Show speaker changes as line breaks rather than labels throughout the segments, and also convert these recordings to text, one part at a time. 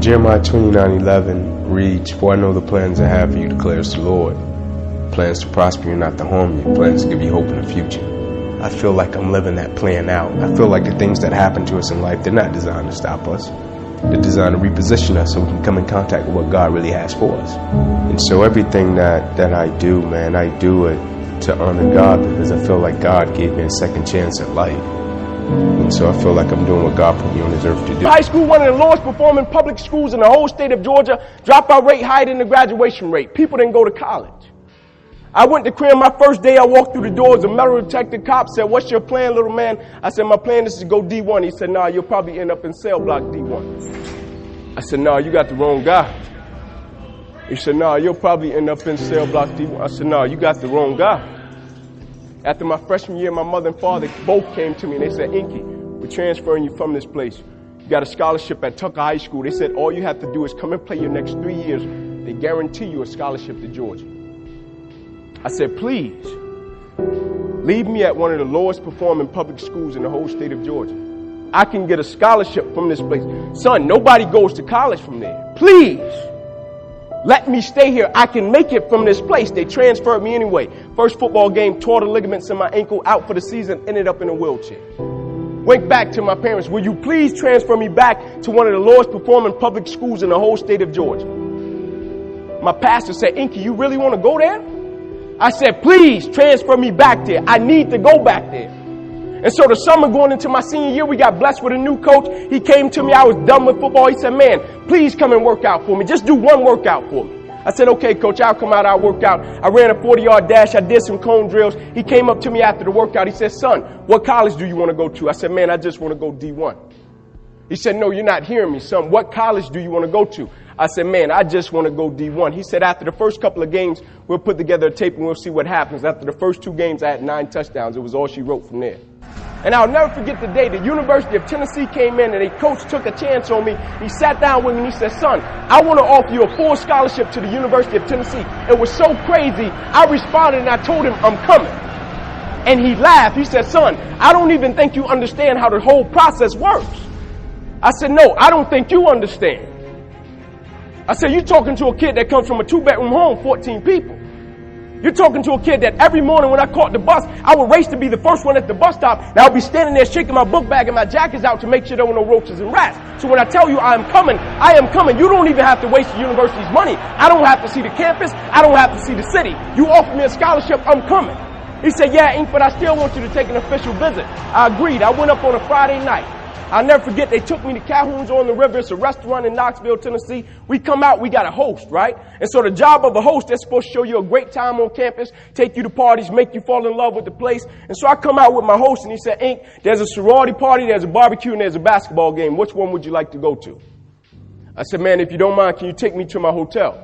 Jeremiah 29:11 reads, "For I know the plans I have for you, declares the Lord. Plans to prosper you, not to harm you. Plans to give you hope in the future." I feel like I'm living that plan out. I feel like the things that happen to us in life, they're not designed to stop us. They're designed to reposition us so we can come in contact with what God really has for us. And so everything that I do, man, I do it to honor God because I feel like God gave me a second chance at life. And so I feel like I'm doing what God put me on this earth to do.
High school, one of the lowest performing public schools in the whole state of Georgia. Dropout rate higher than the graduation rate. People didn't go to college. I went to Cram my first day. I walked through the doors. A metal detector cop said, "What's your plan, little man?" I said, "My plan is to go D1. He said, "Nah, you'll probably end up in cell block D1. I said, "Nah, you got the wrong guy." He said, "Nah, you'll probably end up in cell block D1. I said, "Nah, you got the wrong guy." After my freshman year, my mother and father both came to me and they said, "Inky, we're transferring you from this place. You got a scholarship at Tucker High School." They said, "All you have to do is come and play your next 3 years. They guarantee you a scholarship to Georgia." I said, "Please, leave me at one of the lowest performing public schools in the whole state of Georgia. I can get a scholarship from this place. Son, nobody goes to college from there. Please, let me stay here. I can make it from this place." They transferred me anyway. First football game, tore the ligaments in my ankle, out for the season, ended up in a wheelchair. Went back to my parents, "Will you please transfer me back to one of the lowest performing public schools in the whole state of Georgia?" My pastor said, "Inky, you really want to go there?" I said, "Please transfer me back there. I need to go back there." And so the summer going into my senior year, we got blessed with a new coach. He came to me. I was done with football. He said, "Man, please come and work out for me. Just do one workout for me." I said, "Okay, coach, I'll come out. I'll work out." I ran a 40-yard dash. I did some cone drills. He came up to me after the workout. He said, "Son, what college do you want to go to?" I said, "Man, I just want to go D1. He said, "No, you're not hearing me, son. What college do you want to go to?" I said, "Man, I just want to go D1. He said, "After the first couple of games, we'll put together a tape and we'll see what happens." After the first 2 games, I had 9 touchdowns. It was all she wrote from there. And I'll never forget the day the University of Tennessee came in and a coach took a chance on me. He sat down with me and he said, "Son, I want to offer you a full scholarship to the University of Tennessee." It was so crazy. I responded and I told him, "I'm coming." And he laughed. He said, "Son, I don't even think you understand how the whole process works." I said, "No, I don't think you understand." I said, "You're talking to a kid that comes from a 2-bedroom home, 14 people. You're talking to a kid that every morning when I caught the bus, I would race to be the first one at the bus stop. And I would be standing there shaking my book bag and my jackets out to make sure there were no roaches and rats. So when I tell you I am coming, I am coming. You don't even have to waste the university's money. I don't have to see the campus. I don't have to see the city. You offer me a scholarship, I'm coming." He said, "Yeah, Ink, but I still want you to take an official visit." I agreed. I went up on a Friday night. I'll never forget, they took me to Calhoun's on the River. It's a restaurant in Knoxville, Tennessee. We come out, we got a host, right? And so the job of a host, they're supposed to show you a great time on campus, take you to parties, make you fall in love with the place. And so I come out with my host and he said, "Ink, there's a sorority party, there's a barbecue, and there's a basketball game. Which one would you like to go to?" I said, "Man, if you don't mind, can you take me to my hotel?"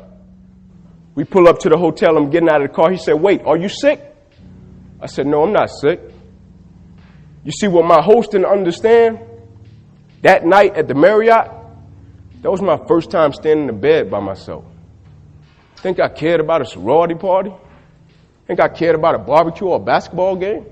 We pull up to the hotel. I'm getting out of the car. He said, "Wait, are you sick?" I said, "No, I'm not sick." You see what my host didn't understand? That night at the Marriott, that was my first time standing in bed by myself. Think I cared about a sorority party? Think I cared about a barbecue or a basketball game?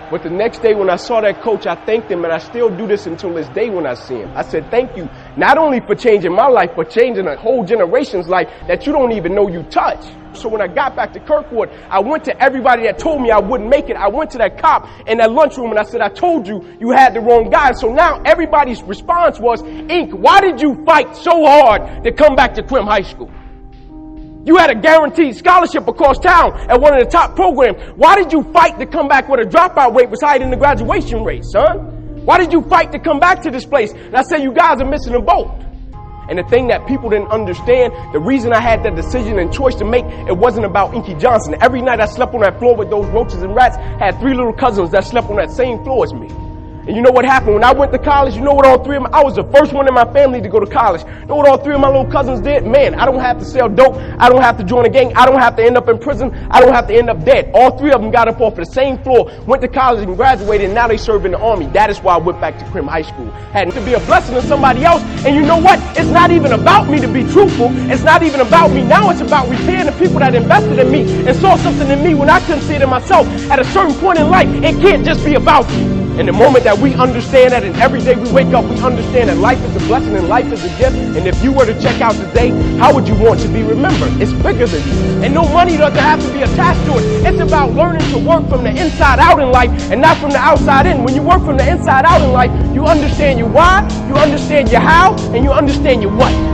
But the next day when I saw that coach, I thanked him, and I still do this until this day when I see him. I said, "Thank you, not only for changing my life, but changing a whole generation's life that you don't even know you touch." So when I got back to Kirkwood, I went to everybody that told me I wouldn't make it. I went to that cop in that lunchroom and I said, "I told you, you had the wrong guy." So now everybody's response was, "Ink, why did you fight so hard to come back to Crim High School? You had a guaranteed scholarship across town at one of the top programs. Why did you fight to come back where the dropout rate was higher than the graduation rate, son? Why did you fight to come back to this place?" And I said, "You guys are missing a boat." And the thing that people didn't understand, the reason I had that decision and choice to make, it wasn't about Inky Johnson. Every night I slept on that floor with those roaches and rats. I had 3 little cousins that slept on that same floor as me. And you know what happened? When I went to college, you know what all 3 of them, I was the first one in my family to go to college. You know what all 3 of my little cousins did? Man, I don't have to sell dope. I don't have to join a gang. I don't have to end up in prison. I don't have to end up dead. All 3 of them got up off of the same floor, went to college and graduated, and now they serve in the Army. That is why I went back to Crim High School. Had to be a blessing to somebody else. And you know what? It's not even about me, to be truthful. It's not even about me. Now it's about repaying the people that invested in me and saw something in me when I couldn't see it in myself. At a certain point in life, it can't just be about you. And the moment that we understand that, and every day we wake up, we understand that life is a blessing and life is a gift. And if you were to check out today, how would you want to be remembered? It's bigger than you. And no money doesn't have to be attached to it. It's about learning to work from the inside out in life and not from the outside in. When you work from the inside out in life, you understand your why, you understand your how, and you understand your what.